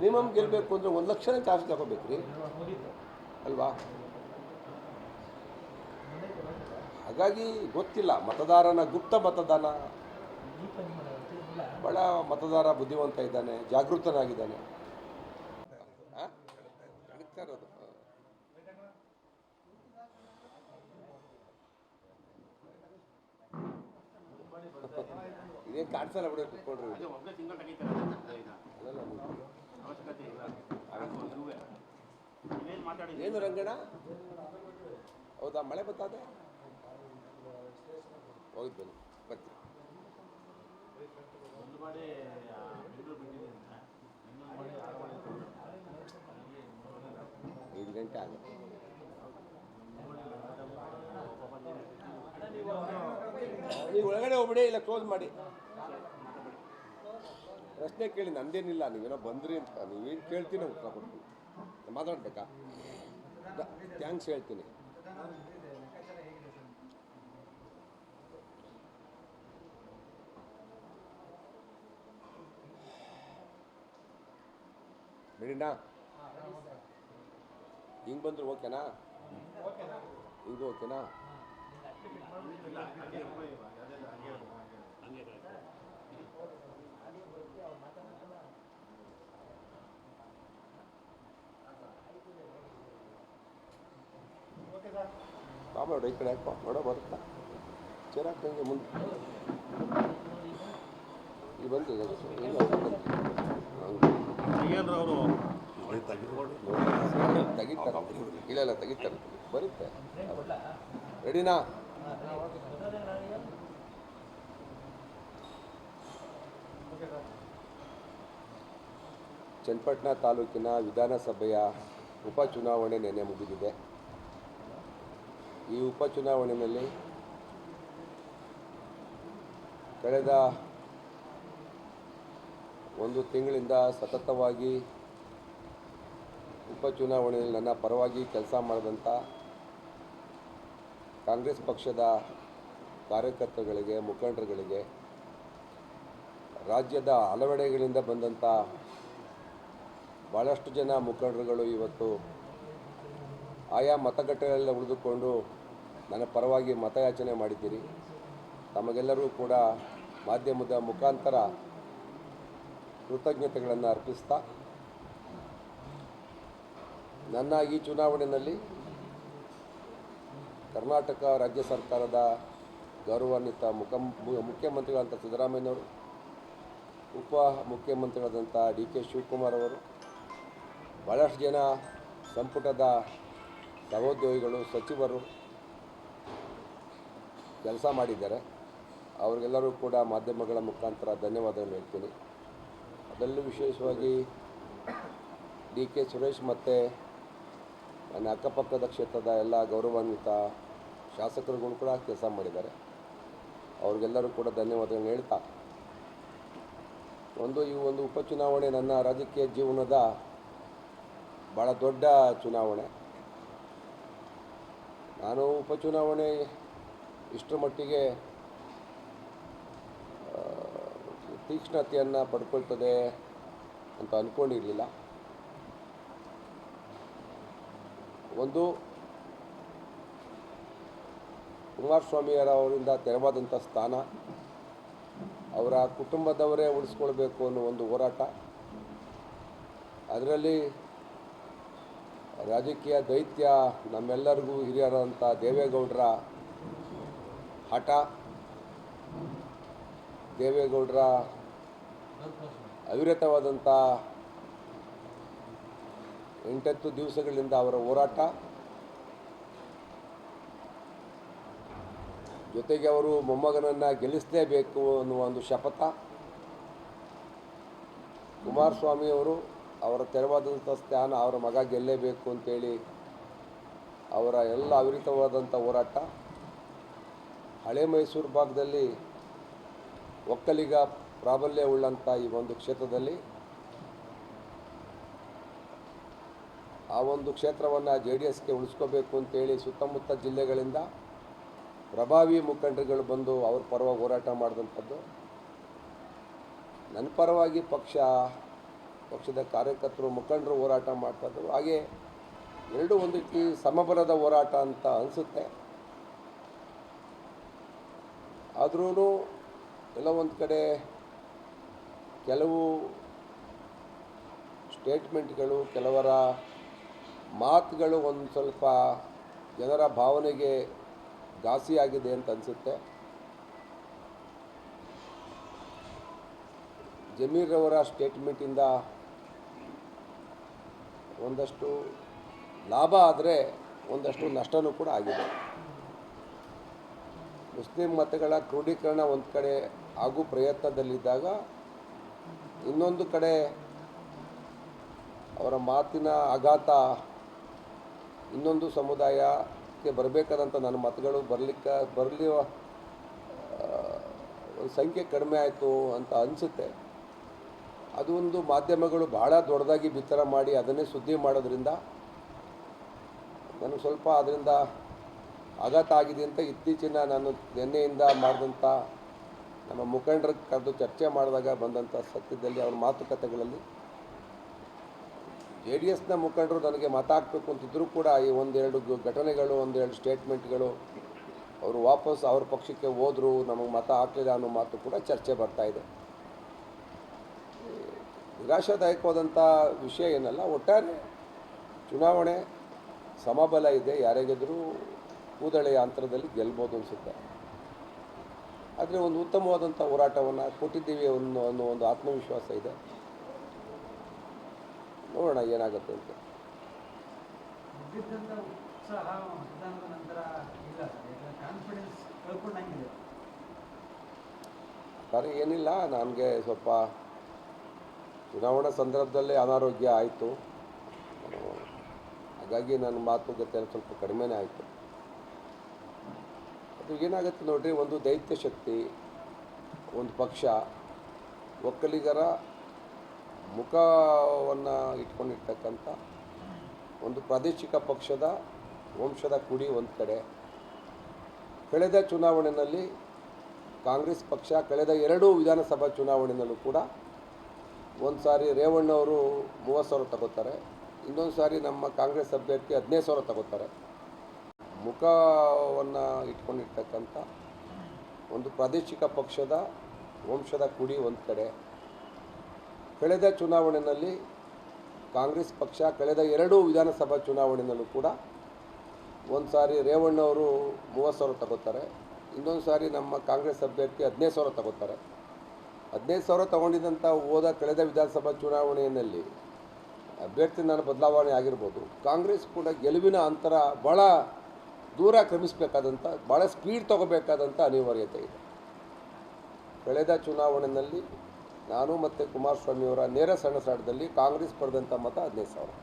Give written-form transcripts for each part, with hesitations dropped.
Minimum ಗೆಲ್ಲಬೇಕು ಅಂದರೆ 1 ಲಕ್ಷನೇ charge ತಗೋಬೇಕು ರೀ ಅಲ್ವಾ. ಹಾಗಾಗಿ ಗೊತ್ತಿಲ್ಲ, ಮತದಾರನ ಗುಪ್ತ ಮತದಾನ, ಭಾಳ ಮತದಾರ ಬುದ್ಧಿವಂತ ಇದ್ದಾನೆ, ಜಾಗೃತನಾಗಿದ್ದಾನೆ. ನಡೀತಾ ಇರೋದು ಇದೇನು ಕಾಣಿಸಲ್ಲ ಬಿಡೋ ಕುತ್ಕೊಳ್ರಿ. ಏನು ರಂಗಣ್ಣ, ಹೌದಾ ಮಳೆ ಬರ್ತದೆ, ಹೋಗಿದ್ದು ಬನ್ನಿ ಬರ್ತೀವಿ. 5 ಗಂಟೆ ಆಗುತ್ತೆ. ನೀವು ಒಳಗಡೆ ಹೋಗ್ಬಿಡಿ, ಇಲ್ಲ ಕ್ಲೋಸ್ ಮಾಡಿ. ಪ್ರಶ್ನೆ ಕೇಳಿ, ನಂದೇನಿಲ್ಲ, ನೀವೇನೋ ಬಂದ್ರಿ ಅಂತ ನೀವೇನು ಕೇಳ್ತೀನಿ ಉತ್ತರ ಕೊಡ್ತೀನಿ. ಮಾತಾಡ್ಬೇಕಾ? ಥ್ಯಾಂಕ್ಸ್ ಹೇಳ್ತೀನಿ. ರೆಡಿನಾ? ಹಿಂಗೆ ಬಂದ್ರು ಓಕೆನಾ? ಹಿಂಗೂ ಓಕೆನಾ? ಬಾ ನೋಡು, ಈ ಕಡೆ ಹಾಕೋ, ನೋಡೋ ಬರುತ್ತಾ ಚೇರಾಕ್ದಂಗೆ ಮುಂದೆ ಇಲ್ಲಿ ಬಂದು ತೆಗಿತಾರೆ. ಇಲ್ಲ ತೆಗಿತಾರೆ, ಬರುತ್ತೆ. ರೆಡಿನಾ? ಚನ್ನಪಟ್ಟಣ ತಾಲೂಕಿನ ವಿಧಾನಸಭೆಯ ಉಪಚುನಾವಣೆ ನೆನ್ನೆ ಮುಗಿದಿದೆ. ಈ ಉಪಚುನಾವಣೆಯಲ್ಲಿ ಕಳೆದ 1 ತಿಂಗಳಿಂದ ಸತತವಾಗಿ ಉಪಚುನಾವಣೆಯಲ್ಲಿ ನನ್ನ ಪರವಾಗಿ ಕೆಲಸ ಮಾಡಿದಂಥ ಕಾಂಗ್ರೆಸ್ ಪಕ್ಷದ ಕಾರ್ಯಕರ್ತರುಗಳಿಗೆ, ಮುಖಂಡರುಗಳಿಗೆ, ರಾಜ್ಯದ ಹಲವೆಡೆಗಳಿಂದ ಬಂದಂಥ ಭಾಳಷ್ಟು ಜನ ಮುಖಂಡರುಗಳು ಇವತ್ತು ಆಯಾ ಮತಗಟ್ಟೆಗಳೆಲ್ಲ ಉಳಿದುಕೊಂಡು ನನ್ನ ಪರವಾಗಿ ಮತಯಾಚನೆ ಮಾಡಿದ್ದೀರಿ. ತಮಗೆಲ್ಲರೂ ಕೂಡ ಮಾಧ್ಯಮದ ಮುಖಾಂತರ ಕೃತಜ್ಞತೆಗಳನ್ನು ಅರ್ಪಿಸ್ತಾ, ನನ್ನ ಈ ಚುನಾವಣೆಯಲ್ಲಿ ಕರ್ನಾಟಕ ರಾಜ್ಯ ಸರ್ಕಾರದ ಗೌರವಾನ್ವಿತ ಮುಖ್ಯಮಂತ್ರಿಗಳಂಥ ಸಿದ್ದರಾಮಯ್ಯನವರು, ಉಪ ಮುಖ್ಯಮಂತ್ರಿಗಳಾದಂಥ DK ಶಿವಕುಮಾರ್ ಅವರು, ಭಾಳಷ್ಟು ಜನ ಸಂಪುಟದ ಸಹೋದ್ಯೋಗಿಗಳು, ಸಚಿವರು ಕೆಲಸ ಮಾಡಿದ್ದಾರೆ. ಅವರಿಗೆಲ್ಲರೂ ಕೂಡ ಮಾಧ್ಯಮಗಳ ಮುಖಾಂತರ ಧನ್ಯವಾದಗಳು ಹೇಳ್ತೀನಿ. ಅದರಲ್ಲೂ ವಿಶೇಷವಾಗಿ DK ಸುರೇಶ್ ಮತ್ತು ನನ್ನ ಅಕ್ಕಪಕ್ಕದ ಕ್ಷೇತ್ರದ ಎಲ್ಲ ಗೌರವಾನ್ವಿತ ಶಾಸಕರುಗಳು ಕೂಡ ಕೆಲಸ ಮಾಡಿದ್ದಾರೆ. ಅವ್ರಿಗೆಲ್ಲರೂ ಕೂಡ ಧನ್ಯವಾದಗಳನ್ನು ಹೇಳ್ತಾ, ಈ ಒಂದು ಉಪಚುನಾವಣೆ ನನ್ನ ರಾಜಕೀಯ ಜೀವನದ ಭಾಳ ದೊಡ್ಡ ಚುನಾವಣೆ. ನಾನು ಉಪಚುನಾವಣೆ ಇಷ್ಟರ ಮಟ್ಟಿಗೆ ತೀಕ್ಷ್ಣತೆಯನ್ನು ಪಡ್ಕೊಳ್ತದೆ ಅಂತ ಅಂದ್ಕೊಂಡಿರಲಿಲ್ಲ. ಕುಮಾರಸ್ವಾಮಿಯವರಿಂದ ತೆರವಾದಂಥ ಸ್ಥಾನ, ಅವರ ಕುಟುಂಬದವರೇ ಉಳಿಸ್ಕೊಳ್ಬೇಕು ಅನ್ನೋ ಒಂದು ಹೋರಾಟ, ಅದರಲ್ಲಿ ರಾಜಕೀಯ ದೈತ್ಯ ನಮ್ಮೆಲ್ಲರಿಗೂ ಹಿರಿಯರಾದಂಥ ದೇವೇಗೌಡರ ಹಠ, ದೇವೇಗೌಡರ ಅವಿರತವಾದಂಥ 8 ದಿವಸಗಳಿಂದ ಅವರ ಹೋರಾಟ, ಜೊತೆಗೆ ಅವರು ಮೊಮ್ಮಗನನ್ನು ಗೆಲ್ಲಿಸಲೇಬೇಕು ಅನ್ನುವ ಒಂದು ಶಪಥ, ಕುಮಾರಸ್ವಾಮಿಯವರು ಅವರ ತೆರವಾದಂಥ ಸ್ಥಾನ ಅವರ ಮಗ ಗೆಲ್ಲೇಬೇಕು ಅಂತೇಳಿ ಅವರ ಎಲ್ಲ ಅವಿರತವಾದಂಥ ಹೋರಾಟ, ಹಳೆ ಮೈಸೂರು ಭಾಗದಲ್ಲಿ ಒಕ್ಕಲಿಗ ಪ್ರಾಬಲ್ಯ ಉಳ್ಳಂಥ ಈ ಒಂದು ಕ್ಷೇತ್ರದಲ್ಲಿ ಆ ಒಂದು ಕ್ಷೇತ್ರವನ್ನು JDSಗೆ ಉಳಿಸ್ಕೋಬೇಕು ಅಂತೇಳಿ ಸುತ್ತಮುತ್ತ ಜಿಲ್ಲೆಗಳಿಂದ ಪ್ರಭಾವಿ ಮುಖಂಡರುಗಳು ಬಂದು ಅವ್ರ ಪರವಾಗಿ ಹೋರಾಟ ಮಾಡಿದಂಥದ್ದು. ನನ್ನ ಪರವಾಗಿ ಪಕ್ಷ ಪಕ್ಷದ ಕಾರ್ಯಕರ್ತರು ಮುಖಂಡರು ಹೋರಾಟ ಮಾಡ್ತಾಯಿದ್ರು. ಹಾಗೆ ಎರಡೂ ಒಂದು ರೀತಿ ಸಮಬಲದ ಹೋರಾಟ ಅಂತ ಅನಿಸುತ್ತೆ. ಆದ್ರೂ ಎಲ್ಲ ಒಂದು ಕಡೆ ಕೆಲವು ಸ್ಟೇಟ್ಮೆಂಟ್ಗಳು, ಕೆಲವರ ಮಾತುಗಳು ಒಂದು ಸ್ವಲ್ಪ ಜನರ ಭಾವನೆಗೆ ಘಾಸಿಯಾಗಿದೆ ಅಂತ ಅನಿಸುತ್ತೆ. ಜಮೀರ್ರವರ ಸ್ಟೇಟ್ಮೆಂಟಿಂದ ಒಂದಷ್ಟು ಲಾಭ ಆದರೆ ಒಂದಷ್ಟು ನಷ್ಟವೂ ಕೂಡ ಆಗಿದೆ. ಮುಸ್ಲಿಂ ಮತಗಳ ಕ್ರೋಢೀಕರಣ ಒಂದು ಕಡೆ ಆಗೋ ಪ್ರಯತ್ನದಲ್ಲಿದ್ದಾಗ, ಇನ್ನೊಂದು ಕಡೆ ಅವರ ಮಾತಿನ ಆಘಾತ ಇನ್ನೊಂದು ಸಮುದಾಯಕ್ಕೆ ಬರಬೇಕಾದಂಥ ನನ್ನ ಮತಗಳು ಬರಲಿ ಒಂದು ಸಂಖ್ಯೆ ಕಡಿಮೆ ಆಯಿತು ಅಂತ ಅನಿಸುತ್ತೆ. ಅದು ಒಂದು ಮಾಧ್ಯಮಗಳು ಭಾಳ ದೊಡ್ಡದಾಗಿ ಬಿತ್ತರ ಮಾಡಿ ಅದನ್ನೇ ಸುದ್ದಿ ಮಾಡೋದ್ರಿಂದ ನನಗೆ ಸ್ವಲ್ಪ ಅದರಿಂದ ಆಘಾತ ಆಗಿದೆ ಅಂತ ಇತ್ತೀಚಿನ ನಾನು ನಿನ್ನೆಯಿಂದ ಮಾಡಿದಂಥ ನಮ್ಮ ಮುಖಂಡರ ಕರೆದು ಚರ್ಚೆ ಮಾಡಿದಾಗ ಬಂದಂಥ ಸತ್ಯದಲ್ಲಿ ಅವ್ರ ಮಾತುಕತೆಗಳಲ್ಲಿ JDSನ ಮುಖಂಡರು ನನಗೆ ಮತ ಹಾಕಬೇಕು ಅಂತಿದ್ದರೂ ಕೂಡ ಈ ಒಂದೆರಡು ಘಟನೆಗಳು, ಒಂದೆರಡು ಸ್ಟೇಟ್ಮೆಂಟ್ಗಳು ಅವರು ವಾಪಸ್ ಅವ್ರ ಪಕ್ಷಕ್ಕೆ ಹೋದರು, ನಮಗೆ ಮತ ಹಾಕಲಿಲ್ಲ ಅನ್ನೋ ಮಾತು ಕೂಡ ಚರ್ಚೆ ಬರ್ತಾಯಿದೆ. ನಿರಾಶಾದಾಯಕವಾದಂಥ ವಿಷಯ ಏನಲ್ಲ. ಒಟ್ಟಾರೆ ಚುನಾವಣೆ ಸಮಬಲ ಇದೆ. ಯಾರೇ ಗೆದ್ದರೂ ಕೂದಳೆಯ ಅಂತರದಲ್ಲಿ ಗೆಲ್ಬೋದು ಅನಿಸುತ್ತೆ. ಆದರೆ ಒಂದು ಉತ್ತಮವಾದಂಥ ಹೋರಾಟವನ್ನು ಕೊಟ್ಟಿದ್ದೀವಿ ಅನ್ನೋ ಒಂದು ಆತ್ಮವಿಶ್ವಾಸ ಇದೆ. ನೋಡೋಣ ಏನಾಗುತ್ತೆ ಅಂತ. ಸರಿ, ಏನಿಲ್ಲ, ನನಗೆ ಸ್ವಲ್ಪ ಚುನಾವಣಾ ಸಂದರ್ಭದಲ್ಲೇ ಅನಾರೋಗ್ಯ ಆಯಿತು. ಹಾಗಾಗಿ ನನ್ನ ಮಾತುಕತೆ ಸ್ವಲ್ಪ ಕಡಿಮೆನೇ ಆಯಿತು. ಅದು ಏನಾಗುತ್ತೆ ನೋಡಿರಿ, ಒಂದು ದೈತ್ಯ ಶಕ್ತಿ, ಒಂದು ಪಕ್ಷ ಒಕ್ಕಲಿಗರ ಮುಖವನ್ನು ಇಟ್ಕೊಂಡಿರ್ತಕ್ಕಂಥ ಒಂದು ಪ್ರಾದೇಶಿಕ ಪಕ್ಷದ ವಂಶದ ಕುಡಿ ಒಂದು ಕಡೆ. ಕಳೆದ ಚುನಾವಣೆಯಲ್ಲಿ ಕಾಂಗ್ರೆಸ್ ಪಕ್ಷ ಕಳೆದ 2 ವಿಧಾನಸಭಾ ಚುನಾವಣೆಯಲ್ಲೂ ಕೂಡ ಒಂದು ಸಾರಿ ರೇವಣ್ಣವರು 30,000 ತಗೋತಾರೆ, ಇನ್ನೊಂದು ಸಾರಿ ನಮ್ಮ ಕಾಂಗ್ರೆಸ್ ಅಭ್ಯರ್ಥಿ 15,000 ತಗೋತಾರೆ. ಮುಖವನ್ನು ಇಟ್ಕೊಂಡಿರ್ತಕ್ಕಂಥ ಒಂದು ಪ್ರಾದೇಶಿಕ ಪಕ್ಷದ ವಂಶದ ಕುಡಿ ಒಂದು ಕಡೆ. ಕಳೆದ ಚುನಾವಣೆಯಲ್ಲಿ ಕಾಂಗ್ರೆಸ್ ಪಕ್ಷ ಕಳೆದ 2 ವಿಧಾನಸಭಾ ಚುನಾವಣೆಯಲ್ಲೂ ಕೂಡ ಒಂದು ಸಾರಿ ರೇವಣ್ಣವರು 30,000 ತಗೋತಾರೆ, ಇನ್ನೊಂದು ಸಾರಿ ನಮ್ಮ ಕಾಂಗ್ರೆಸ್ ಅಭ್ಯರ್ಥಿ 15,000 ತಗೋತಾರೆ. 15,000 ತಗೊಂಡಿದ್ದಂಥ ಕಳೆದ ವಿಧಾನಸಭಾ ಚುನಾವಣೆಯಲ್ಲಿ ಅಭ್ಯರ್ಥಿ ನಾನು ಬದಲಾವಣೆ ಆಗಿರ್ಬೋದು. ಕಾಂಗ್ರೆಸ್ ಕೂಡ ಗೆಲುವಿನ ಅಂತರ ಭಾಳ ದೂರ ಕ್ರಮಿಸಬೇಕಾದಂಥ, ಭಾಳ ಸ್ಪೀಡ್ ತಗೋಬೇಕಾದಂಥ ಅನಿವಾರ್ಯತೆ ಇದೆ. ಕಳೆದ ಚುನಾವಣೆಯಲ್ಲಿ ನಾನು ಮತ್ತು ಕುಮಾರಸ್ವಾಮಿಯವರ ನೇರ ಸೆಣಸಾಟದಲ್ಲಿ ಕಾಂಗ್ರೆಸ್ ಪಡೆದಂಥ ಮತ 15,000.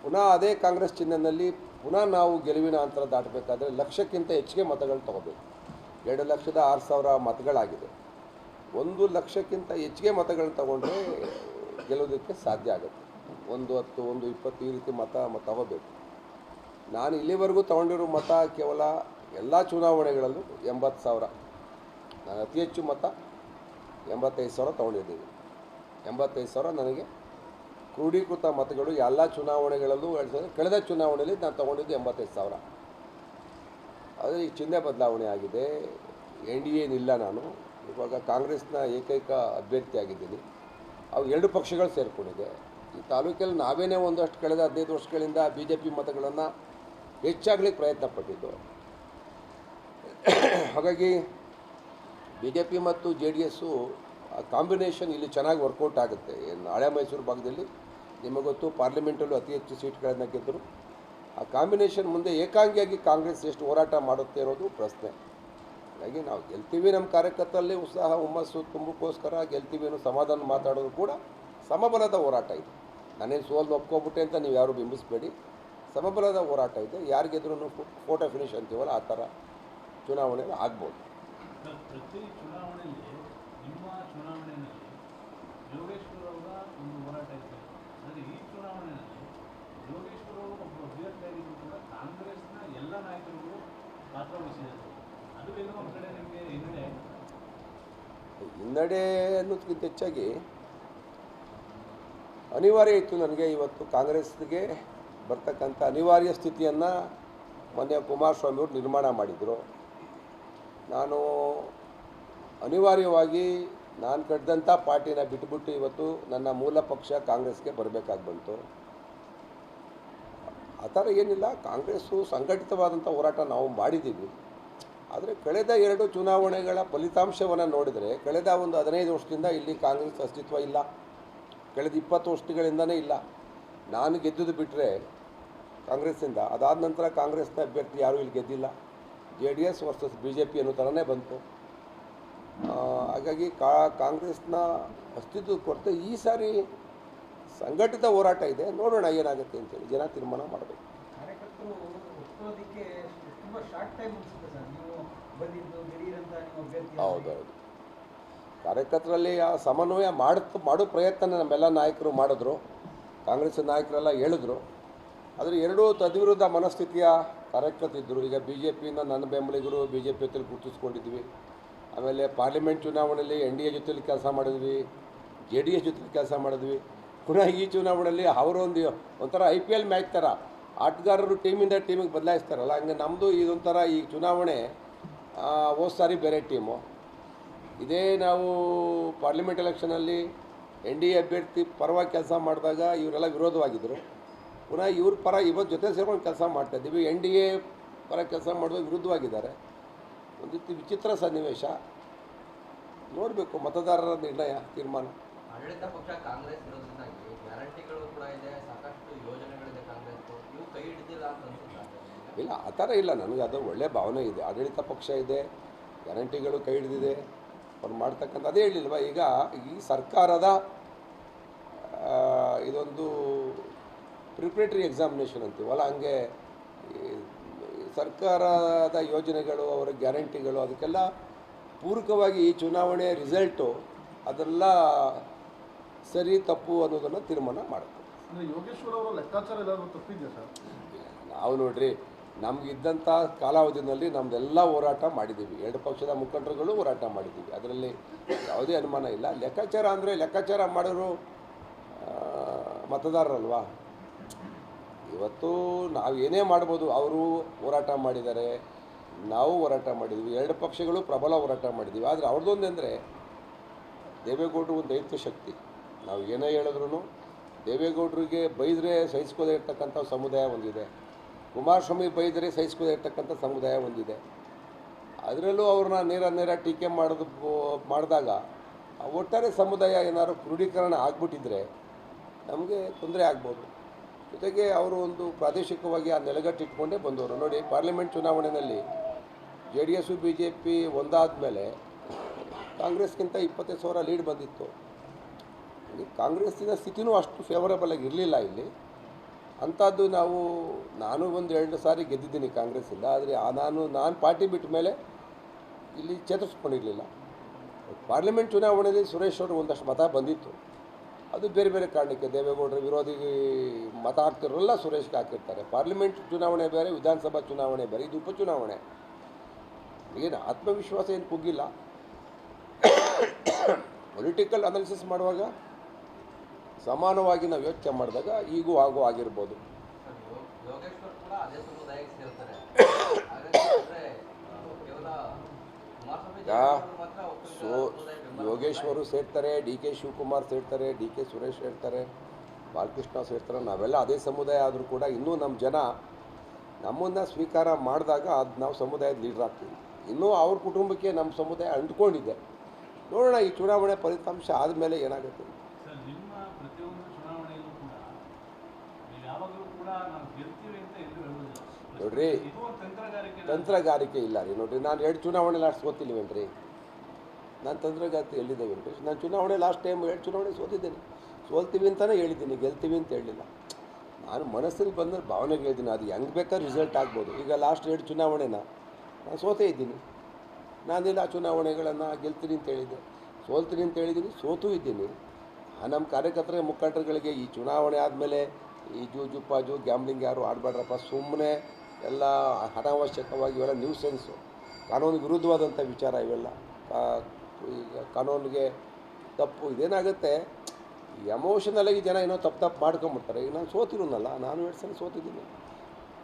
ಪುನಃ ಅದೇ ಕಾಂಗ್ರೆಸ್ ಚಿಹ್ನೆಯಲ್ಲಿ ಪುನಃ ನಾವು ಗೆಲುವಿನ ಅಂತರ ದಾಟಬೇಕಾದ್ರೆ ಲಕ್ಷಕ್ಕಿಂತ ಹೆಚ್ಚಿಗೆ ಮತಗಳು ತಗೋಬೇಕು. 2,06,000 ಮತಗಳಾಗಿದೆ. 1 ಲಕ್ಷಕ್ಕಿಂತ ಹೆಚ್ಚಿಗೆ ಮತಗಳನ್ನ ತಗೊಂಡ್ರೆ ಗೆಲ್ಲೋದಕ್ಕೆ ಸಾಧ್ಯ ಆಗುತ್ತೆ. 110, 120 ಈ ರೀತಿ ಮತ ತಗೋಬೇಕು. ನಾನು ಇಲ್ಲಿವರೆಗೂ ತಗೊಂಡಿರೋ ಮತ ಕೇವಲ ಎಲ್ಲ ಚುನಾವಣೆಗಳಲ್ಲೂ 80,000. ನಾನು ಅತಿ ಹೆಚ್ಚು ಮತ 85,000 ತೊಗೊಂಡಿದ್ದೀನಿ. 85,000 ನನಗೆ ಕ್ರೋಢೀಕೃತ ಮತಗಳು ಎಲ್ಲ ಚುನಾವಣೆಗಳಲ್ಲೂ. ಕಳೆದ ಚುನಾವಣೆಯಲ್ಲಿ ನಾನು ತೊಗೊಂಡಿದ್ದು 85,000. ಅದು ಈಗ ಚಿಹ್ನೆ ಬದಲಾವಣೆ ಆಗಿದೆ. NDA ನಿಲ್ಲ, ನಾನು ಇವಾಗ ಕಾಂಗ್ರೆಸ್ನ ಏಕೈಕ ಅಭ್ಯರ್ಥಿ ಆಗಿದ್ದೀನಿ. ಅವು 2 ಪಕ್ಷಗಳು ಸೇರಿಕೊಂಡಿದೆ. ಈ ತಾಲೂಕಲ್ಲಿ ನಾವೇನೇ ಒಂದಷ್ಟು ಕಳೆದ 15 ವರ್ಷಗಳಿಂದ BJP ಮತಗಳನ್ನು ಹೆಚ್ಚಾಗಲಿಕ್ಕೆ ಪ್ರಯತ್ನ ಪಟ್ಟಿದ್ದು. ಹಾಗಾಗಿ BJP ಮತ್ತು JDS ಕಾಂಬಿನೇಷನ್ ಇಲ್ಲಿ ಚೆನ್ನಾಗಿ ವರ್ಕೌಟ್ ಆಗುತ್ತೆ. ಹಳೆ ಮೈಸೂರು ಭಾಗದಲ್ಲಿ ನಿಮಗೊತ್ತು, ಪಾರ್ಲಿಮೆಂಟಲ್ಲೂ ಅತಿ ಹೆಚ್ಚು ಸೀಟ್ಗಳನ್ನು ಗೆದ್ದರು. ಆ ಕಾಂಬಿನೇಷನ್ ಮುಂದೆ ಏಕಾಂಗಿಯಾಗಿ ಕಾಂಗ್ರೆಸ್ ಎಷ್ಟು ಹೋರಾಟ ಮಾಡುತ್ತೆ ಇರೋದು ಪ್ರಶ್ನೆ. ಹಾಗಾಗಿ ನಾವು ಗೆಲ್ತೀವಿ, ನಮ್ಮ ಕಾರ್ಯಕರ್ತರಲ್ಲಿ ಉತ್ಸಾಹ ಹುಮ್ಮಸ್ಸು ತುಂಬಕ್ಕೋಸ್ಕರ ಗೆಲ್ತೀವಿ ಅನ್ನೋ ಸಮಾಧಾನ ಮಾತಾಡೋದು ಕೂಡ ಸಮಬಲದ ಹೋರಾಟ ಇದೆ. ನಾನೇನು ಸೋಲು ಒಪ್ಕೊಬಿಟ್ಟೆ ಅಂತ ನೀವು ಯಾರು ಬಿಂಬಿಸಬೇಡಿ. ಸಮಬಲದ ಹೋರಾಟ ಇದೆ. ಯಾರಿಗೆದ್ರೂ ಫೋಟೋ ಫಿನಿಶ್ ಅಂತೀವಲ್ಲ, ಆ ಥರ ಚುನಾವಣೆಯಲ್ಲಿ ಆಗ್ಬೋದು. ಪ್ರತಿ ಚುನಾವಣೆಯಲ್ಲಿ ನಿಮ್ಮ ಚುನಾವಣೆಯಲ್ಲಿ ಯೋಗೇಶ್ವರ ಅವರ ಒಂದು ಹೋರಾಟ ಇದೆ. ಅಂದರೆ ಈ ಚುನಾವಣೆಯಲ್ಲಿ ಯೋಗೇಶ್ವರ ಅವರು ಒಬ್ಬ ಅಭ್ಯರ್ಥಿಯಾಗಿದ್ದು ಕೂಡ ಕಾಂಗ್ರೆಸ್ನ ಎಲ್ಲ ನಾಯಕರುಗಳು ಪಾತ್ರ ವಹಿಸಿದ್ದಾರೆ. ಅದು ಏನೋ ಒಂದು ಕಡೆ ನಿಮಗೆ ಹಿನ್ನಡೆ ಅನ್ನೋದಕ್ಕಿಂತ ಹೆಚ್ಚಾಗಿ ಅನಿವಾರ್ಯ ಇತ್ತು ನನಗೆ ಇವತ್ತು ಕಾಂಗ್ರೆಸ್ಗೆ ಬರ್ತಕ್ಕಂಥ ಅನಿವಾರ್ಯ ಸ್ಥಿತಿಯನ್ನು ಮೊನ್ನೆ ಕುಮಾರಸ್ವಾಮಿಯವರು ನಿರ್ಮಾಣ ಮಾಡಿದರು. ನಾನು ಅನಿವಾರ್ಯವಾಗಿ ನಾನು ಕಟ್ಟಿದಂಥ ಪಾರ್ಟಿನ ಬಿಟ್ಟುಬಿಟ್ಟು ಇವತ್ತು ನನ್ನ ಮೂಲ ಪಕ್ಷ ಕಾಂಗ್ರೆಸ್ಗೆ ಬರಬೇಕಾಗಿ ಬಂತು. ಆ ಥರ ಏನಿಲ್ಲ, ಕಾಂಗ್ರೆಸ್ಸು ಸಂಘಟಿತವಾದಂಥ ಹೋರಾಟ ನಾವು ಮಾಡಿದ್ದೀವಿ. ಆದರೆ ಕಳೆದ 2 ಚುನಾವಣೆಗಳ ಫಲಿತಾಂಶವನ್ನು ನೋಡಿದರೆ ಕಳೆದ ಒಂದು 15 ವರ್ಷದಿಂದ ಇಲ್ಲಿ ಕಾಂಗ್ರೆಸ್ ಅಸ್ತಿತ್ವ ಇಲ್ಲ. ಕಳೆದ 20 ವರ್ಷಗಳಿಂದನೇ ಇಲ್ಲ. ನಾನು ಗೆದ್ದುದು ಬಿಟ್ಟರೆ ಕಾಂಗ್ರೆಸ್ಸಿಂದ, ಅದಾದ ನಂತರ ಕಾಂಗ್ರೆಸ್ನ ಅಭ್ಯರ್ಥಿ ಯಾರೂ ಇಲ್ಲಿ ಗೆದ್ದಿಲ್ಲ. JDS ವರ್ಸಸ್ BJP ಅನ್ನೋ ಥರನೇ ಬಂತು. ಹಾಗಾಗಿ ಕಾಂಗ್ರೆಸ್ನ ಅಸ್ತಿತ್ವದ ಕೊರತೆ ಈ ಸಾರಿ ಸಂಘಟಿತ ಹೋರಾಟ ಇದೆ. ನೋಡೋಣ ಏನಾಗುತ್ತೆ ಅಂತೇಳಿ ಜನ ತೀರ್ಮಾನ ಮಾಡಬೇಕು. ಕಾರ್ಯಕರ್ತರು ಒಪ್ಪೋದಕ್ಕೆ ತುಂಬ ಶಾರ್ಟ್ ಟೈಮ್ ಅನಿಸುತ್ತೆ ಸರ್, ನೀವು ಬಂದಿದ್ದು ದಿಢೀರಂತ ನಿಮ್ಮ ಅಭ್ಯರ್ಥಿ. ಹೌದೌದು, ಕಾರ್ಯಕರ್ತರಲ್ಲಿ ಆ ಸಮನ್ವಯ ಮಾಡೋ ಪ್ರಯತ್ನ ನಮ್ಮೆಲ್ಲ ನಾಯಕರು ಮಾಡಿದ್ರು, ಕಾಂಗ್ರೆಸ್ ನಾಯಕರೆಲ್ಲ ಹೇಳಿದ್ರು. ಆದರೆ ಎರಡೂ ತದ್ವಿರುದ್ಧ ಮನಸ್ಥಿತಿಯ ಕಾರ್ಯಕರ್ತರಿದ್ದರು. ಈಗ BJPಯಿಂದ ನನ್ನ ಬೆಂಬಲಿಗರು BJP ಜೊತೆಲಿ ಗುರುತಿಸ್ಕೊಂಡಿದ್ವಿ. ಆಮೇಲೆ ಪಾರ್ಲಿಮೆಂಟ್ ಚುನಾವಣೆಯಲ್ಲಿ NDA ಜೊತೆಲಿ ಕೆಲಸ ಮಾಡಿದ್ವಿ, JDS ಜೊತೆಲಿ ಕೆಲಸ ಮಾಡಿದ್ವಿ. ಪುನಃ ಈ ಚುನಾವಣೆಯಲ್ಲಿ ಒಂಥರ IPL ಮ್ಯಾಚ್ ಥರ ಆಟಗಾರರು ಟೀಮಿಂದ ಟೀಮಿಗೆ ಬದಲಾಯಿಸ್ತಾರಲ್ಲ, ಹಂಗೆ ನಮ್ಮದು ಇದೊಂಥರ ಈ ಚುನಾವಣೆ ಹೋದ ಸಾರಿ ಬೇರೆ ಟೀಮು. ಇದೇ ನಾವು ಪಾರ್ಲಿಮೆಂಟ್ ಎಲೆಕ್ಷನಲ್ಲಿ NDA ಅಭ್ಯರ್ಥಿ ಪರವಾಗಿ ಕೆಲಸ ಮಾಡಿದಾಗ ಇವರೆಲ್ಲ ವಿರೋಧವಾಗಿದ್ದರು. ಪುನಃ ಇವ್ರ ಪರ ಇವತ್ತು ಜೊತೆ ಸೇರ್ಕೊಂಡು ಕೆಲಸ ಮಾಡ್ತಾಯಿದ್ದೀವಿ. NDA ಪರ ಕೆಲಸ ಮಾಡೋದು ವಿರುದ್ಧವಾಗಿದ್ದಾರೆ. ಒಂದು ರೀತಿ ವಿಚಿತ್ರ ಸನ್ನಿವೇಶ. ನೋಡಬೇಕು ಮತದಾರರ ನಿರ್ಣಯ ತೀರ್ಮಾನ. ಆಡಳಿತ ಪಕ್ಷ ಕಾಂಗ್ರೆಸ್ ಇರೋದ್ರಿಂದಾಗಿ ಗ್ಯಾರಂಟಿಗಳು ಕೂಡ ಇದೆ, ಸಾಕಷ್ಟು ಯೋಜನೆಗಳಿದೆ ಕಾಂಗ್ರೆಸ್, ಇವು ಕೈ ಹಿಡಿದಿಲ್ಲ ಅಂತ ಅನ್ಸುತ್ತೆ. ಇಲ್ಲ, ಆ ಥರ ಇಲ್ಲ. ನನಗೆ ಅದು ಒಳ್ಳೆಯ ಭಾವನೆ ಇದೆ. ಆಡಳಿತ ಪಕ್ಷ ಇದೆ, ಗ್ಯಾರಂಟಿಗಳು ಕೈ ಹಿಡಿದಿದೆ, ಅವ್ರು ಮಾಡ್ತಕ್ಕಂಥ ಅದೇ ಹೇಳಿಲ್ವ. ಈಗ ಈ ಸರ್ಕಾರದ ಇದೊಂದು ಪ್ರಿಪ್ರೇಟರಿ ಎಕ್ಸಾಮಿನೇಷನ್ ಅಂತೀವಲ್ಲ, ಹಂಗೆ ಸರ್ಕಾರದ ಯೋಜನೆಗಳು, ಅವರ ಗ್ಯಾರಂಟಿಗಳು, ಅದಕ್ಕೆಲ್ಲ ಪೂರಕವಾಗಿ ಈ ಚುನಾವಣೆ ರಿಸಲ್ಟು ಅದೆಲ್ಲ ಸರಿ ತಪ್ಪು ಅನ್ನೋದನ್ನು ತೀರ್ಮಾನ ಮಾಡುತ್ತೆ. ಯೋಗೇಶ್ವರ್ ಅವರ ಲೆಕ್ಕಾಚಾರ ಏನಾದರೂ ತಪ್ಪಿದೆಯಾ ಸರ್? ನಾವು ನೋಡ್ರಿ, ನಮಗಿದ್ದಂಥ ಕಾಲಾವಧಿಯಲ್ಲಿ ನಮ್ಮದೆಲ್ಲ ಹೋರಾಟ ಮಾಡಿದ್ದೀವಿ. 2 ಪಕ್ಷದ ಮುಖಂಡರುಗಳು ಹೋರಾಟ ಮಾಡಿದ್ದೀವಿ. ಅದರಲ್ಲಿ ಯಾವುದೇ ಅನುಮಾನ ಇಲ್ಲ. ಲೆಕ್ಕಾಚಾರ ಅಂದರೆ ಲೆಕ್ಕಾಚಾರ ಮಾಡೋರು ಮತದಾರರಲ್ವಾ. ಇವತ್ತು ನಾವು ಏನೇ ಮಾಡ್ಬೋದು, ಅವರು ಹೋರಾಟ ಮಾಡಿದ್ದಾರೆ, ನಾವು ಹೋರಾಟ ಮಾಡಿದ್ವಿ, 2 ಪಕ್ಷಗಳು ಪ್ರಬಲ ಹೋರಾಟ ಮಾಡಿದ್ದೀವಿ. ಆದರೆ ಅವ್ರದ್ದೊಂದಂದರೆ ದೇವೇಗೌಡರು ಒಂದು ದೈತ್ಯ ಶಕ್ತಿ. ನಾವು ಏನೇ ಹೇಳಿದ್ರು ದೇವೇಗೌಡರಿಗೆ ಬೈದರೆ ಸಹಿಸ್ಕೋದೇ ಇರ್ತಕ್ಕಂಥ ಸಮುದಾಯ ಒಂದಿದೆ, ಕುಮಾರಸ್ವಾಮಿ ಬೈದರೆ ಸಹಿಸ್ಕೋದೇ ಇರ್ತಕ್ಕಂಥ ಸಮುದಾಯ ಒಂದಿದೆ. ಅದರಲ್ಲೂ ಅವ್ರನ್ನ ನೇರ ಟೀಕೆ ಮಾಡಿದಾಗ ಒಟ್ಟಾರೆ ಸಮುದಾಯ ಏನಾದ್ರು ಕ್ರೋಢೀಕರಣ ಆಗಿಬಿಟ್ಟಿದ್ರೆ ನಮಗೆ ತೊಂದರೆ ಆಗ್ಬೋದು. ಜೊತೆಗೆ ಅವರು ಒಂದು ಪ್ರಾದೇಶಿಕವಾಗಿ ಆ ನೆಲೆಗಟ್ಟಿಟ್ಕೊಂಡೇ ಬಂದವರು. ನೋಡಿ, ಪಾರ್ಲಿಮೆಂಟ್ ಚುನಾವಣೆಯಲ್ಲಿ JDS BJP ಒಂದಾದ ಮೇಲೆ ಕಾಂಗ್ರೆಸ್ಗಿಂತ 25,000 ಲೀಡ್ ಬಂದಿತ್ತು. ಕಾಂಗ್ರೆಸ್ಸಿನ ಸ್ಥಿತಿನೂ ಅಷ್ಟು ಫೇವರಬಲ್ ಆಗಿ ಇರಲಿಲ್ಲ ಇಲ್ಲಿ. ಅಂಥದ್ದು ನಾನು ಒಂದು 2 ಸಾರಿ ಗೆದ್ದಿದ್ದೀನಿ ಕಾಂಗ್ರೆಸ್ಸಿಂದ. ಆದರೆ ನಾನು ಪಾರ್ಟಿ ಬಿಟ್ಟ ಮೇಲೆ ಇಲ್ಲಿ ಚೇತರಿಸ್ಕೊಂಡಿರಲಿಲ್ಲ. ಪಾರ್ಲಿಮೆಂಟ್ ಚುನಾವಣೆಯಲ್ಲಿ ಸುರೇಶ್ ಅವರು ಒಂದಷ್ಟು ಮತ ಬಂದಿತ್ತು. ಅದು ಬೇರೆ ಬೇರೆ ಕಾರಣಕ್ಕೆ ದೇವೇಗೌಡರ ವಿರೋಧಿ ಮತ ಹಾಕ್ತಿರೋಲ್ಲ ಸುರೇಶ್ಗೆ ಹಾಕಿರ್ತಾರೆ. ಪಾರ್ಲಿಮೆಂಟ್ ಚುನಾವಣೆ ಬೇರೆ, ವಿಧಾನಸಭಾ ಚುನಾವಣೆ ಬೇರೆ, ಇದು ಉಪಚುನಾವಣೆ. ಏನು ಆತ್ಮವಿಶ್ವಾಸ ಏನು ಕುಗ್ಗಿಲ್ಲ. ಪೊಲಿಟಿಕಲ್ ಅನಾಲಿಸಿಸ್ ಮಾಡುವಾಗ ಸಮಾನವಾಗಿ ನಾವು ಯೋಚನೆ ಮಾಡಿದಾಗ ಈಗೂ ಆಗಿರ್ಬೋದು. ಯೋಗೇಶ್ವರ್ ಕೂಡ ಅದೇ ಸಮುದಾಯಕ್ಕೆ ಸೇರ್ತಾರೆ. ಯೋಗೇಶ್ವರು ಸೇರ್ತಾರೆ, DK ಶಿವಕುಮಾರ್ ಸೇರ್ತಾರೆ, DK ಸುರೇಶ್ ಸೇರ್ತಾರೆ, ಬಾಲಕೃಷ್ಣ ಸೇರ್ತಾರೆ. ನಾವೆಲ್ಲ ಅದೇ ಸಮುದಾಯ ಆದರೂ ಕೂಡ ಇನ್ನೂ ನಮ್ಮ ಜನ ನಮ್ಮನ್ನು ಸ್ವೀಕಾರ ಮಾಡಿದಾಗ ಅದು ನಾವು ಸಮುದಾಯದ ಲೀಡರ್ ಆಗ್ತೀವಿ. ಇನ್ನೂ ಅವ್ರ ಕುಟುಂಬಕ್ಕೆ ನಮ್ಮ ಸಮುದಾಯ ಅಂಟ್ಕೊಂಡಿದೆ. ನೋಡೋಣ ಈ ಚುನಾವಣೆ ಫಲಿತಾಂಶ ಆದಮೇಲೆ ಏನಾಗುತ್ತೆ. ಸರ್, ನಿಮ್ಮ ಪ್ರತಿಯೊಂದು ಚುನಾವಣೆಯಲ್ಲೂ ಕೂಡ ನೀವು ಯಾವಾಗಲೂ ಕೂಡ ನಾವು ಗೆಲ್ತೀವಿ ಅಂತ ಎಲ್ಲೂ ಹೇಳೋದಿಲ್ಲ. ನೋಡ್ರಿ, ಇದು ಒಂದು ತಂತ್ರಗಾರಿಕೆ ಇಲ್ಲ ರೀ. ನೋಡಿರಿ, ನಾನು 2 ಚುನಾವಣೆ ಲಾಸ್ಟ್ ಸೋತಿಲ್ವೇನ್ರಿ? ನಾನು ತಂತ್ರಗಾರಿಕೆ ಎಲ್ಲಿದ್ದೇವೇನ್ರಿ? ನಾನು ಚುನಾವಣೆ ಲಾಸ್ಟ್ ಟೈಮ್ 2 ಚುನಾವಣೆ ಸೋತಿದ್ದೇನೆ. ಸೋಲ್ತೀವಿ ಅಂತಲೇ ಹೇಳಿದ್ದೀನಿ, ಗೆಲ್ತೀವಿ ಅಂತ ಹೇಳಿಲ್ಲ. ನಾನು ಮನಸ್ಸಲ್ಲಿ ಬಂದ ಭಾವನೆಗೆ ಹೇಳಿದ್ದೀನಿ. ಅದು ಹೆಂಗೆ ಬೇಕಾದ್ರೆ ರಿಸಲ್ಟ್ ಆಗ್ಬೋದು. ಈಗ ಲಾಸ್ಟ್ 2 ಚುನಾವಣೆನ ನಾನು ಸೋತೇ ಇದ್ದೀನಿ. ನಾನೆಲ್ಲ ಚುನಾವಣೆಗಳನ್ನು ಗೆಲ್ತೀನಿ ಅಂತ ಹೇಳಿದ್ದೆ, ಸೋಲ್ತೀನಿ ಅಂತ ಹೇಳಿದ್ದೀನಿ, ಸೋತೂ ಇದ್ದೀನಿ. ನಮ್ಮ ಕಾರ್ಯಕರ್ತರ ಮುಖಂಡರುಗಳಿಗೆ ಈ ಚುನಾವಣೆ ಆದಮೇಲೆ ಈ ಜೂಜು ಗ್ಯಾಮ್ಲಿಂಗ್ ಯಾರು ಆಡಬೇಡ್ರಪ್ಪ, ಸುಮ್ಮನೆ ಎಲ್ಲ ಅನಾವಶ್ಯಕವಾಗಿ ಇವೆಲ್ಲ ನ್ಯೂಸೆನ್ಸು, ಕಾನೂನು ವಿರುದ್ಧವಾದಂಥ ವಿಚಾರ ಇವೆಲ್ಲ. ಈಗ ಕಾನೂನಿಗೆ ತಪ್ಪು. ಇದೇನಾಗುತ್ತೆ, ಎಮೋಷನಲಾಗಿ ಜನ ಏನೋ ತಪ್ಪು ಮಾಡ್ಕೊಂಬಿಡ್ತಾರೆ. ಈಗ ನಾನು ಸೋತಿರೋನಲ್ಲ, ನಾನು 2 ಸಲ ಸೋತಿದ್ದೀನಿ.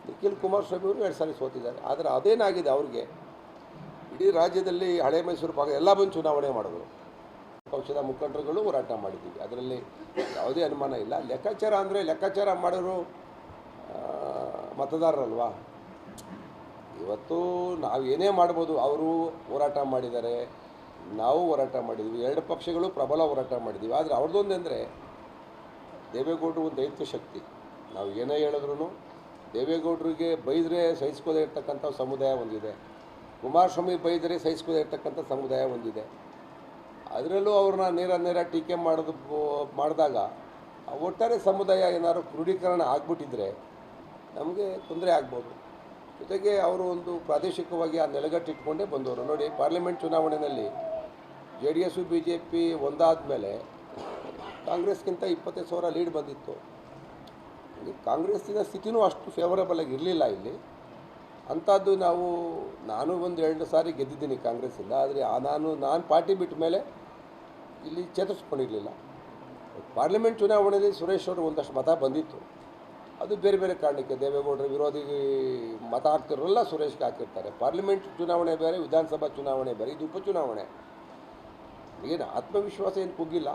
ನಿಖಿಲ್ ಕುಮಾರಸ್ವಾಮಿ ಅವರು 2 ಸಾರಿ ಸೋತಿದ್ದಾರೆ. ಆದರೆ ಅದೇನಾಗಿದೆ ಅವ್ರಿಗೆ, ಇಡೀ ರಾಜ್ಯದಲ್ಲಿ ಹಳೆ ಮೈಸೂರು ಭಾಗ ಎಲ್ಲ ಬಂದು ಚುನಾವಣೆ ಮಾಡಿದ್ರು. ಪಕ್ಷದ ಮುಖಂಡರುಗಳು ಹೋರಾಟ ಮಾಡಿದ್ದೀವಿ, ಅದರಲ್ಲಿ ಯಾವುದೇ ಅನುಮಾನ ಇಲ್ಲ. ಲೆಕ್ಕಾಚಾರ ಅಂದರೆ ಲೆಕ್ಕಾಚಾರ ಮಾಡೋರು ಮತದಾರರಲ್ವಾ. ಇವತ್ತು ನಾವು ಏನೇ ಮಾಡ್ಬೋದು, ಅವರು ಹೋರಾಟ ಮಾಡಿದ್ದಾರೆ, ನಾವು ಹೋರಾಟ ಮಾಡಿದ್ವಿ, 2 ಪಕ್ಷಗಳು ಪ್ರಬಲ ಹೋರಾಟ ಮಾಡಿದ್ದೀವಿ. ಆದರೆ ಅವ್ರದ್ದೊಂದು ಅಂದರೆ ದೇವೇಗೌಡರು ಒಂದು ದೈತ್ಯ ಶಕ್ತಿ. ನಾವು ಏನೇ ಹೇಳಿದ್ರು ದೇವೇಗೌಡರಿಗೆ ಬೈದರೆ ಸಹಿಸ್ಕೋದೇ ಇರ್ತಕ್ಕಂಥ ಸಮುದಾಯ ಒಂದಿದೆ, ಕುಮಾರಸ್ವಾಮಿ ಬೈದರೆ ಸಹಿಸ್ಕೋದೇ ಇರ್ತಕ್ಕಂಥ ಸಮುದಾಯ ಒಂದಿದೆ. ಅದರಲ್ಲೂ ಅವ್ರನ್ನ ನೇರ ಟೀಕೆ ಮಾಡಿದಾಗ ಒಟ್ಟಾರೆ ಸಮುದಾಯ ಏನಾದ್ರು ಕ್ರೋಢೀಕರಣ ಆಗಿಬಿಟ್ಟಿದ್ರೆ ನಮಗೆ ತೊಂದರೆ ಆಗ್ಬೋದು. ಜೊತೆಗೆ ಅವರು ಒಂದು ಪ್ರಾದೇಶಿಕವಾಗಿ ಆ ನೆಲೆಗಟ್ಟಿಟ್ಕೊಂಡೇ ಬಂದವರು. ನೋಡಿ, ಪಾರ್ಲಿಮೆಂಟ್ ಚುನಾವಣೆಯಲ್ಲಿ JDS BJP ಒಂದಾದ ಮೇಲೆ ಕಾಂಗ್ರೆಸ್ಗಿಂತ 25,000 ಲೀಡ್ ಬಂದಿತ್ತು. ಕಾಂಗ್ರೆಸ್ಸಿನ ಸ್ಥಿತಿನೂ ಅಷ್ಟು ಫೇವರಬಲ್ ಆಗಿ ಇರಲಿಲ್ಲ ಇಲ್ಲಿ. ಅಂಥದ್ದು ನಾನು ಒಂದು 2 ಸಾರಿ ಗೆದ್ದಿದ್ದೀನಿ ಕಾಂಗ್ರೆಸ್ಸಿಂದ. ಆದರೆ ನಾನು ಪಾರ್ಟಿ ಬಿಟ್ಟ ಮೇಲೆ ಇಲ್ಲಿ ಚೇತರಿಸ್ಕೊಂಡಿರಲಿಲ್ಲ. ಪಾರ್ಲಿಮೆಂಟ್ ಚುನಾವಣೆಯಲ್ಲಿ ಸುರೇಶ್ ಅವರು ಒಂದಷ್ಟು ಮತ ಬಂದಿತ್ತು. ಅದು ಬೇರೆ ಬೇರೆ ಕಾರಣಕ್ಕೆ ದೇವೇಗೌಡರ ವಿರೋಧಿ ಮತ ಹಾಕ್ತಿರೋಲ್ಲ, ಸುರೇಶ್ಗೆ ಹಾಕಿರ್ತಾರೆ. ಪಾರ್ಲಿಮೆಂಟ್ ಚುನಾವಣೆ ಬೇರೆ, ವಿಧಾನಸಭಾ ಚುನಾವಣೆ ಬೇರೆ, ಇದು ಉಪಚುನಾವಣೆ. ಏನು ಆತ್ಮವಿಶ್ವಾಸ ಏನು ಕುಗ್ಗಿಲ್ಲ.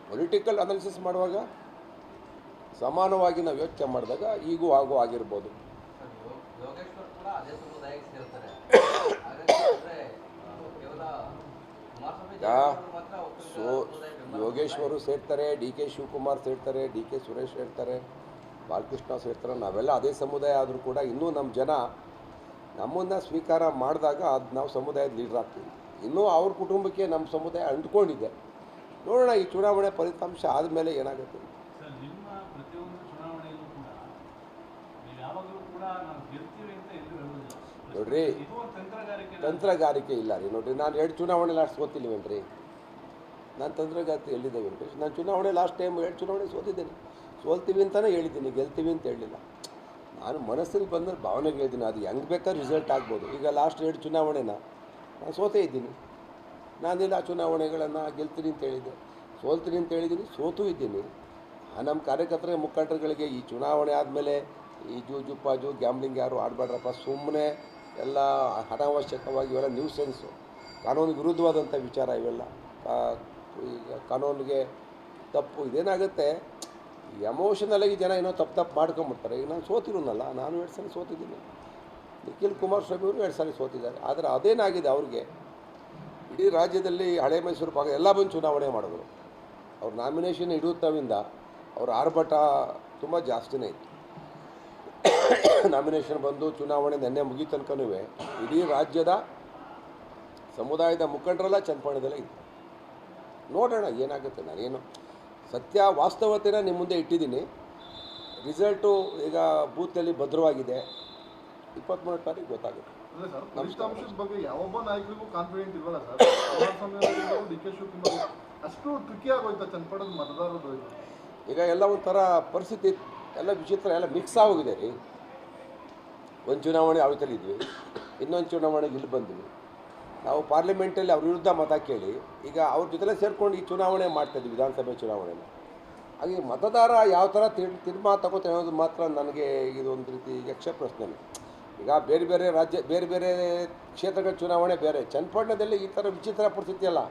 ಪೊಲಿಟಿಕಲ್ ಅನಾಲಿಸಿಸ್ ಮಾಡುವಾಗ ಸಮಾನವಾಗಿ ನಾವು ಯೋಚನೆ ಮಾಡಿದಾಗ ಈಗೂ ಆಗಿರ್ಬೋದು. ಯೋಗೇಶ್ವರ್ ಕೂಡ ಅದೇ ಸಮುದಾಯಕ್ಕೆ ಸೇರ್ತಾರೆ. ಯೋಗೇಶ್ವರು ಸೇರ್ತಾರೆ, DK ಶಿವಕುಮಾರ್ ಸೇರ್ತಾರೆ, DK ಸುರೇಶ್ ಸೇರ್ತಾರೆ, ಬಾಲಕೃಷ್ಣ ಸೇರ್ತಾರೆ. ನಾವೆಲ್ಲ ಅದೇ ಸಮುದಾಯ ಆದರೂ ಕೂಡ ಇನ್ನೂ ನಮ್ಮ ಜನ ನಮ್ಮನ್ನು ಸ್ವೀಕಾರ ಮಾಡಿದಾಗ ಅದು ನಾವು ಸಮುದಾಯದ ಲೀಡರ್ ಆಗ್ತೀವಿ. ಇನ್ನೂ ಅವ್ರ ಕುಟುಂಬಕ್ಕೆ ನಮ್ಮ ಸಮುದಾಯ ಅಂಟ್ಕೊಂಡಿದೆ. ನೋಡೋಣ ಈ ಚುನಾವಣೆ ಫಲಿತಾಂಶ ಆದಮೇಲೆ ಏನಾಗುತ್ತೆ. ಸರ್, ನಿಮ್ಮ ಪ್ರತಿಯೊಂದು ಚುನಾವಣೆಯಲ್ಲೂ ಕೂಡ ನೀವು ಯಾವಾಗಲೂ ಕೂಡ ನಾವು ಗೆಲ್ತೀವಿ ಅಂತ ಎಲ್ಲೂ ಹೇಳೋದಿಲ್ಲ. ನೋಡ್ರಿ, ಇದು ಒಂದು ತಂತ್ರಗಾರಿಕೆ ಇಲ್ಲ ರೀ. ನೋಡಿರಿ, ನಾನು 2 ಚುನಾವಣೆ ಲಾಸ್ಟ್ ಸೋತಿಲ್ವೇನ್ರಿ? ನಾನು ತಂತ್ರಗಾರಿಕೆ ಎಲ್ಲಿದೆ ವೆಂಕಟೇಶ್? ನಾನು ಚುನಾವಣೆ ಲಾಸ್ಟ್ ಟೈಮ್ 2 ಚುನಾವಣೆ ಸೋತಿದ್ದೇನೆ. ಸೋಲ್ತೀವಿ ಅಂತಲೇ ಹೇಳಿದ್ದೀನಿ, ಗೆಲ್ತೀವಿ ಅಂತ ಹೇಳಿಲ್ಲ. ನಾನು ಮನಸ್ಸಲ್ಲಿ ಬಂದ ಭಾವನೆಗೆ ಹೇಳಿದ್ದೀನಿ. ಅದು ಹೆಂಗೆ ಬೇಕಾದ್ರೆ ರಿಸಲ್ಟ್ ಆಗ್ಬೋದು. ಈಗ ಲಾಸ್ಟ್ 2 ಚುನಾವಣೆನ ನಾನು ಸೋತೇ ಇದ್ದೀನಿ. ನಾನಿಲ್ಲ ಚುನಾವಣೆಗಳನ್ನು ಗೆಲ್ತೀನಿ ಅಂತ ಹೇಳಿದ್ದೆ, ಸೋಲ್ತೀನಿ ಅಂತ ಹೇಳಿದ್ದೀನಿ, ಸೋತೂ ಇದ್ದೀನಿ. ನಮ್ಮ ಕಾರ್ಯಕರ್ತರ ಮುಖಂಡರುಗಳಿಗೆ ಈ ಚುನಾವಣೆ ಆದಮೇಲೆ ಈ ಜೂಜು ಗ್ಯಾಮ್ಲಿಂಗ್ ಯಾರು ಆಡಬೇಡ್ರಪ್ಪ, ಸುಮ್ಮನೆ ಎಲ್ಲ ಅನಾವಶ್ಯಕವಾಗಿ ಇವೆಲ್ಲ ನ್ಯೂಸೆನ್ಸು, ಕಾನೂನು ವಿರುದ್ಧವಾದಂಥ ವಿಚಾರ ಇವೆಲ್ಲ. ಈಗ ಕಾನೂನಿಗೆ ತಪ್ಪು ಇದೇನಾಗುತ್ತೆ, ಎಮೋಷನಲಾಗಿ ಜನ ಏನೋ ತಪ್ಪು ಮಾಡ್ಕೊಂಬಿಡ್ತಾರೆ. ಈಗ ನಾನು ಸೋತಿರೋನಲ್ಲ, ನಾನು 2 ಸಲ ಸೋತಿದ್ದೀನಿ. ನಿಖಿಲ್ ಕುಮಾರಸ್ವಾಮಿ ಅವರು 2 ಸಾರಿ ಸೋತಿದ್ದಾರೆ. ಆದರೆ ಅದೇನಾಗಿದೆ ಅವ್ರಿಗೆ, ಇಡೀ ರಾಜ್ಯದಲ್ಲಿ ಹಳೆ ಮೈಸೂರು ಭಾಗ ಎಲ್ಲ ಬಂದು ಚುನಾವಣೆ ಮಾಡಿದ್ರು. ಅವ್ರ ನಾಮಿನೇಷನ್ ಇಡುತ್ತವಿಂದ ಅವ್ರ ಆರ್ಭಟ ತುಂಬ ಜಾಸ್ತಿನೇ ಇತ್ತು. ನಾಮಿನೇಷನ್ ಬಂದು ಚುನಾವಣೆ ನೆನ್ನೆ ಮುಗಿ ತನಕನೂ ಇಡೀ ರಾಜ್ಯದ ಸಮುದಾಯದ ಮುಖಂಡರೆಲ್ಲ ಚನ್ನಪಟ್ಟಣದಲ್ಲೇ ಇತ್ತು. ನೋಡೋಣ ಏನಾಗುತ್ತೆ. ನಾನೇನು ಸತ್ಯ ವಾಸ್ತವತೆನ ನಿಮ್ಮ ಮುಂದೆ ಇಟ್ಟಿದ್ದೀನಿ. ರಿಸಲ್ಟು ಈಗ ಬೂತಲ್ಲಿ ಭದ್ರವಾಗಿದೆ. 23 ತಾರೀಕು ಗೊತ್ತಾಗುತ್ತೆ. ಫಲಿತಾಂಶದ ಬಗ್ಗೆ ಯಾವೊಬ್ಬ ನಾಯಕರಿಗೂ ಕಾನ್ಫಿಡೆಂಟ್ ಇಲ್ವಲ್ಲ ಸರ್? ಕುಮಾರಸ್ವಾಮಿ ಅವರು, DK ಶಿವಕುಮಾರ್ ಅಷ್ಟು ಟ್ರಿಕಿ ಆಗೋಯ್ತಾ ಚನ್ನಪಟ್ಟಣದ ಮತದಾರರು? ಈಗ ಎಲ್ಲ ಒಂಥರ ಪರಿಸ್ಥಿತಿ ಎಲ್ಲ ವಿಚಿತ್ರ, ಎಲ್ಲ ಮಿಕ್ಸ್ ಆಗೋಗಿದೆ ರೀ. ಒಂದು ಚುನಾವಣೆ ಅವತ್ತಲ್ಲಿದ್ವಿ, ಇನ್ನೊಂದು ಚುನಾವಣೆಗೆ ಇಲ್ಲಿ ಬಂದ್ವಿ. ನಾವು ಪಾರ್ಲಿಮೆಂಟಲ್ಲಿ ಅವ್ರ ವಿರುದ್ಧ ಮತ ಕೇಳಿ ಈಗ ಅವ್ರ ಜೊತೆಲೇ ಸೇರ್ಕೊಂಡು ಈ ಚುನಾವಣೆ ಮಾಡ್ತಾಯಿದ್ವಿ, ವಿಧಾನಸಭೆ ಚುನಾವಣೆನ. ಹಾಗೆ ಮತದಾರ ಯಾವ ಥರ ತೀರ್ಮಾನ ತಗೋತಾರೆ ಅನ್ನೋದು ಮಾತ್ರ ನನಗೆ ಇದೊಂದು ರೀತಿ ಯಕ್ಷ ಪ್ರಶ್ನೆ. ಈಗ ಬೇರೆ ಬೇರೆ ರಾಜ್ಯ ಬೇರೆ ಬೇರೆ ಕ್ಷೇತ್ರಗಳ ಚುನಾವಣೆ ಬೇರೆ. ಚನ್ನಪಟ್ಟಣದಲ್ಲಿ ಈ ಥರ ವಿಚಿತ್ರ ಪರಿಸ್ಥಿತಿ ಅಲ್ಲ.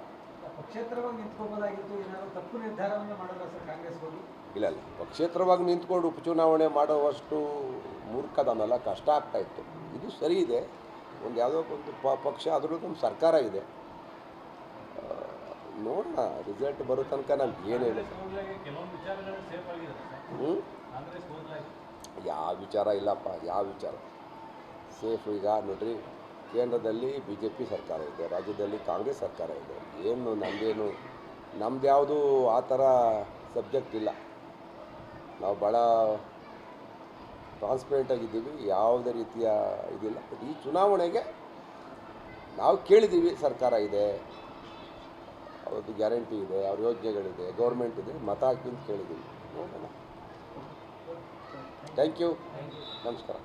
ಪಕ್ಷೇತರವಾಗಿ ನಿಂತ್ಕೋಬೋದಾಗಿತ್ತು, ಏನಾದರೂ ತಪ್ಪು ನಿರ್ಧಾರವನ್ನು ಮಾಡಲ್ಲ ಸರ್ ಕಾಂಗ್ರೆಸ್ ಹೋಗಿ? ಇಲ್ಲ, ಪಕ್ಷೇತರವಾಗಿ ನಿಂತ್ಕೊಂಡು ಉಪಚುನಾವಣೆ ಮಾಡುವಷ್ಟು ಮೂರ್ಖದನ್ನೆಲ್ಲ ಕಷ್ಟ ಆಗ್ತಾಯಿತ್ತು. ಇದು ಸರಿ ಇದೆ, ಒಂದು ಯಾವುದೋ ಒಂದು ಪಕ್ಷ, ಅದರಲ್ಲೂ ನಮ್ಮ ಸರ್ಕಾರ ಇದೆ. ನೋಡೋಣ, ರಿಸಲ್ಟ್ ಬರೋ ತನಕ ನಮ್ಗೆ ಏನು ಹೇಳಿ. ಯಾವ ವಿಚಾರ ಇಲ್ಲಪ್ಪ, ಯಾವ ವಿಚಾರ ಸೇಫ್. ಈಗ ನೋಡ್ರಿ, ಕೇಂದ್ರದಲ್ಲಿ BJP ಸರ್ಕಾರ ಇದೆ, ರಾಜ್ಯದಲ್ಲಿ ಕಾಂಗ್ರೆಸ್ ಸರ್ಕಾರ ಇದೆ. ಏನು ನಮ್ದು ಯಾವುದು ಆ ಥರ ಸಬ್ಜೆಕ್ಟ್ ಇಲ್ಲ. ನಾವು ಭಾಳ ಟ್ರಾನ್ಸ್ಪರೆಂಟಾಗಿದ್ದೀವಿ, ಯಾವುದೇ ರೀತಿಯ ಇದಿಲ್ಲ. ಬಟ್ ಈ ಚುನಾವಣೆಗೆ ನಾವು ಕೇಳಿದ್ದೀವಿ, ಸರ್ಕಾರ ಇದೆ, ಅವ್ರದ್ದು ಗ್ಯಾರಂಟಿ ಇದೆ, ಅವ್ರ ಯೋಜನೆಗಳಿದೆ, ಗೌರ್ಮೆಂಟ್ ಇದೆ, ಮತ ಹಾಕಿ ಅಂತ ಕೇಳಿದ್ದೀವಿ. ನೋಡೋಣ. ಥ್ಯಾಂಕ್ ಯು, ನಮಸ್ಕಾರ.